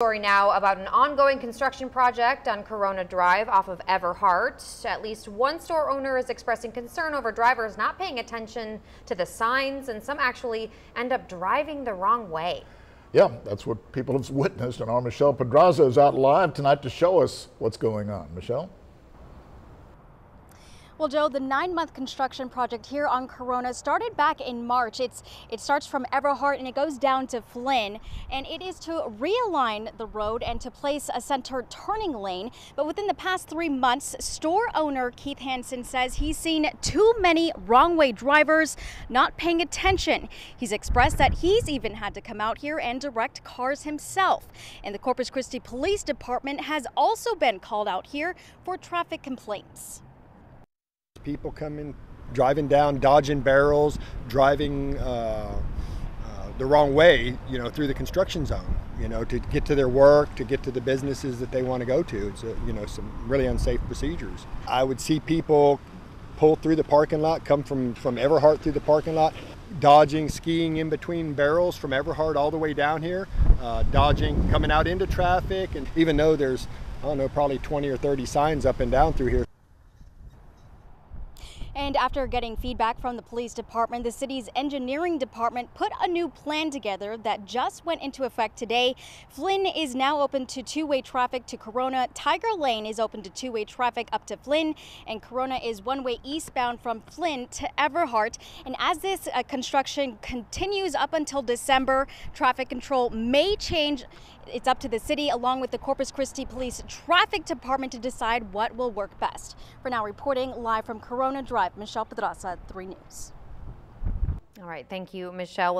Story now about an ongoing construction project on Corona Drive off of Everhart. At least one store owner is expressing concern over drivers not paying attention to the signs, and some actually end up driving the wrong way. Yeah, that's what people have witnessed, and our Michelle Pedraza is out live tonight to show us what's going on. Michelle? Well, Joe, the 9-month construction project here on Corona started back in March. It starts from Everhart and it goes down to Flynn, and it is to realign the road and to place a center turning lane. But within the past 3 months, store owner Keith Hansen says he's seen too many wrong-way drivers not paying attention. He's expressed that he's even had to come out here and direct cars himself. And the Corpus Christi Police Department has also been called out here for traffic complaints. People coming, driving down, dodging barrels, driving the wrong way, through the construction zone, to get to their work, to get to the businesses that they want to go to. It's, some really unsafe procedures. I would see people pull through the parking lot, come from Everhart through the parking lot, dodging, skiing in between barrels from Everhart all the way down here, dodging, coming out into traffic. And even though there's, probably 20 or 30 signs up and down through here. And after getting feedback from the police department, the city's engineering department put a new plan together that just went into effect today. Flynn is now open to two-way traffic to Corona. Tiger Lane is open to two-way traffic up to Flynn, and Corona is one-way eastbound from Flynn to Everhart. And as this construction continues up until December, traffic control may change. It's up to the city along with the Corpus Christi Police Traffic Department to decide what will work best. For now, reporting live from Corona Drive, Michelle Pedraza, 3 News. All right, thank you, Michelle.